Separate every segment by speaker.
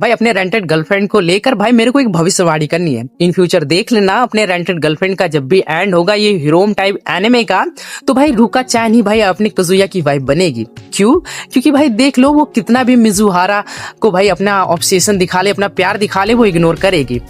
Speaker 1: भाई अपने rented girlfriend को लेकर भाई मेरे को एक भविष्यवाणी करनी है। इन फ्यूचर देख लेना अपने रेंटेड गर्लफ्रेंड का जब भी एंड होगा ये हीरोम टाइप एनिमे का, तो भाई रुका चैन ही भाई अपनी कजुया की वाइफ बनेगी। क्यों? क्योंकि भाई देख लो वो कितना भी मिजुहारा को भाई अपना ऑब्सेशन दिखा ले, अपना प्यार दिखा ले, वो इग्नोर करेगी।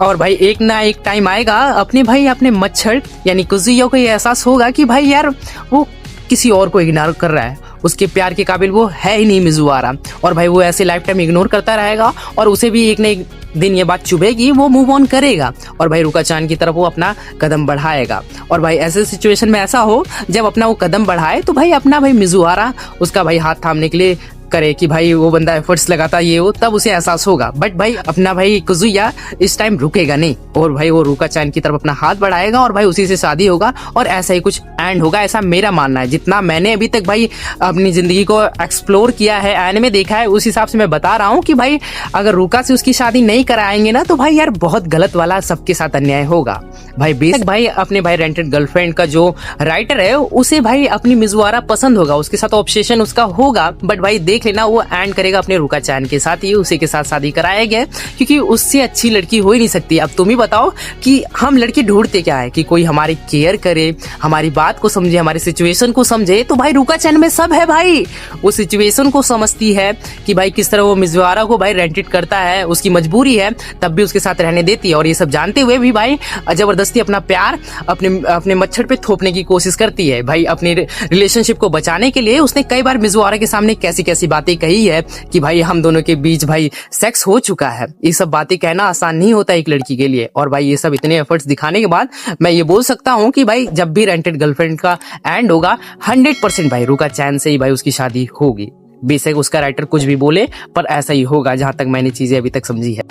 Speaker 1: और भाई एक ना एक टाइम आएगा अपने मच्छर यानी कजुया को ये एहसास होगा कि भाई यार वो किसी और को इग्नोर कर रहा है, उसके प्यार के काबिल वो है ही नहीं मिजुआरा। और भाई वो ऐसे लाइफ टाइम इग्नोर करता रहेगा और उसे भी एक न एक दिन ये बात चुभेगी, वो मूव ऑन करेगा और भाई रुका चांद की तरफ वो अपना कदम बढ़ाएगा। और भाई ऐसे सिचुएशन में ऐसा हो जब अपना वो कदम बढ़ाए तो भाई अपना भाई मिजुआरा उसका भाई हाथ थामने के लिए करे कि भाई वो बंदा एफर्ट्स लगाता ये हो, तब उसे एहसास होगा। बट भाई अपना भाई कजुया इस टाइम रुकेगा नहीं और भाई वो रुका चांद की तरफ अपना हाथ बढ़ाएगा और भाई उसी से शादी होगा और ऐसा ही कुछ एंड होगा, ऐसा मेरा मानना है। जितना मैंने अभी तक भाई अपनी जिंदगी को एक्सप्लोर किया है, एनिमे देखा है, उस हिसाब से मैं बता रहा हूँ कि भाई अगर रुका से उसकी शादी नहीं कराएंगे ना तो भाई यार बहुत गलत वाला सबके साथ अन्याय होगा। भाई बेशक भाई अपने भाई रेंटेड गर्लफ्रेंड का जो राइटर है उसे भाई अपनी मिजुआरा पसंद होगा, उसके साथ ऑब्सेशन उसका होगा, बट भाई देख लेना वो एंड करेगा अपने रुका चैन के साथ ही, उसी के साथ शादी कराएंगे क्योंकि उससे अच्छी लड़की हो ही नहीं सकती। अब तुम ही बताओ कि हम लड़की ढूंढते क्या है कि कोई हमारी केयर करे, हमारी बात को समझे, हमारी सिचुएशन को समझे। तो भाई रुका चैन में सब है भाई, वो सिचुएशन को समझती है कि भाई किस तरह वो मिजुआरा को भाई रेंटेड करता है, उसकी मजबूरी है तब भी उसके साथ रहने देती है। और ये सब जानते हुए भी भाई जबरदस्ती अपना प्यार अपने मच्छर पे थोपने की कोशिश करती है। भाई अपने रिलेशनशिप को बचाने के लिए उसने कई बार मिजुआरा के सामने कैसी कैसी बातें कही है कि भाई हम दोनों के बीच भाई सेक्स हो चुका है। ये सब बातें कहना आसान नहीं होता एक लड़की के लिए। और भाई ये सब इतने एफर्ट्स दिखाने के बाद मैं ये बोल सकता हूँ कि भाई जब भी रेंटेड गर्लफ्रेंड का एंड होगा 100% भाई रुका चैन से ही भाई उसकी शादी होगी। बेशक उसका राइटर कुछ भी बोले पर ऐसा ही होगा जहां तक मैंने चीजें अभी तक समझी है।